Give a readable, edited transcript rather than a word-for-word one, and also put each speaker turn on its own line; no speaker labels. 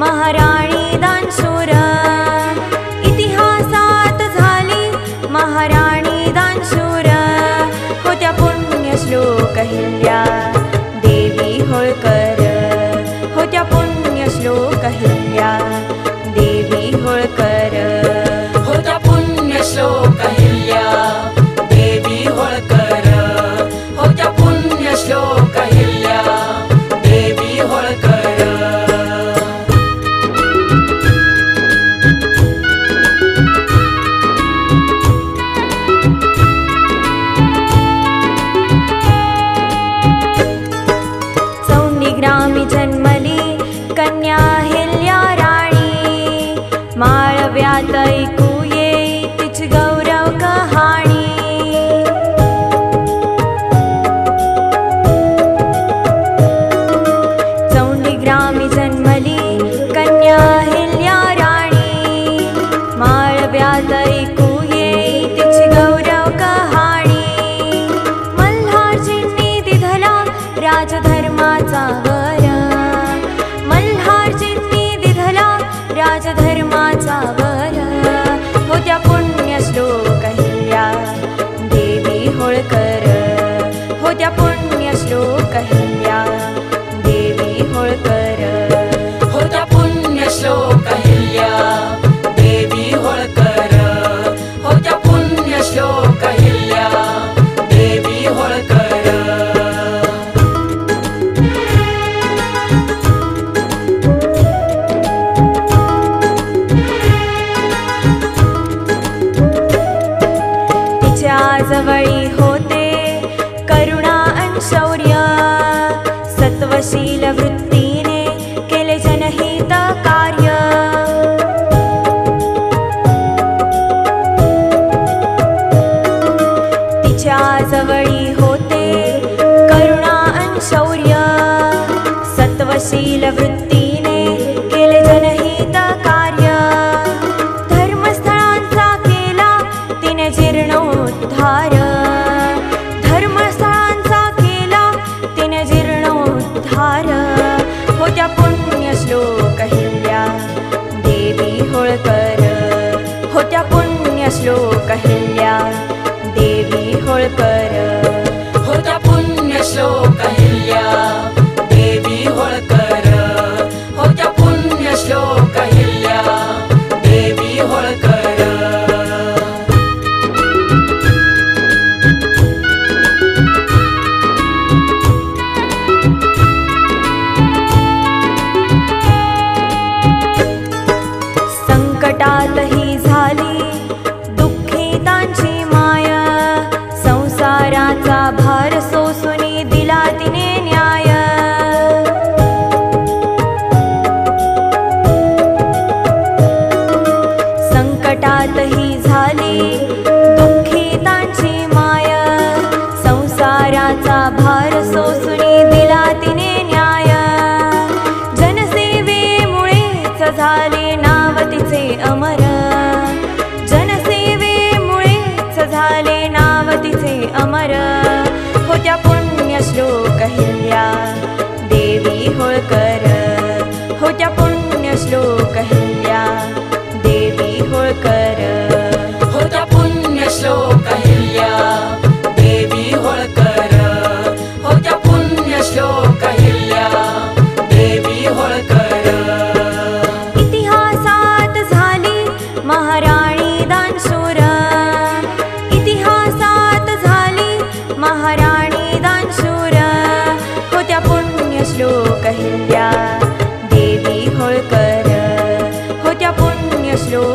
महाराणी दानशूर। इतिहासात झाली महाराणी दानशूर, होत्या पुण्यश्लोक अहिल्या देवी होळकर, होत्या पुण्यश्लोक अहिल्या देवी होळकर,
होत्या पुण्यश्लोक अहिल्या देवी होळकर, होत्या पुण्यश्लोक अहिल्या देवी होळकर।
ग्रामी जन्मली कन्या अहिल्या राणी, माळव्यात ऐकू येई तिची गौरव कहाणी। चौंडी ग्रामी जन्मली कन्या अहिल्या राणी, माळव्यात ऐकू येई तिची गौरव कहाणी। मल्हारजींनी दिधला राजधर्माचा वर, मल्हारजींनी दिधला राजधर्माचा वर, होत्या पुण्यश्लोक अहिल्या देवी होळकर, होत्या पुण्यश्लोक अहिल्या देवी होळकर,
होत्या पुण्यश्लोक अहिल्या देवी होळकर, होत्या पुण्यश्लोक अहिल्या देवी होळकर।
जवळी होते करुणा अन शौर्य, सत्वशील वृत्तीने केले जनहित कार्य। तिच्या जवळी होते करुणा अन शौर्य, सत्वशील वृत्तीने केले जनहित कार्य। धर्मस्थळांचा केला तिने जीर्णोद्धार, धर्मस्थळांचा केला तिने जीर्णोद्धार, होत्या पुण्यश्लोक अहिल्या देवी होळकर, होत्या पुण्यश्लोक अहिल्या देवी होळकर,
होत्या पुण्यश्लोक अहिल्या देवी होळकर, होत्या पुण्यश्लोक अहिल्या देवी होळकर।
संकटात ही झाली दुःखितांची माया, संसाराचा भार सोसूनी दिला तिने न्याय। संकटात ही झाली दुःखितांची माया, संसाराचा भार सोसूनी दिला तिने न्याय। जनसेवेमुळेच झाले नाव तिचे अमर, जनसेवेमुळेच झाले नाव तिचे अमर, होत्या पुण्यश्लोक अहिल्या देवी होळकर, होत्या पुण्यश्लोक अहिल्या देवी होळकर,
होत्या पुण्यश्लोक अहिल्या देवी होळकर, होत्या पुण्यश्लोक अहिल्या देवी होळकर।
इतिहासात झाली महाराणी दानशूर, इतिहासात झाली महाराणी दानशूर, होत्या पुण्यश्लोक अहिल्या देवी होळकर, होत्या पुण्यश्लोक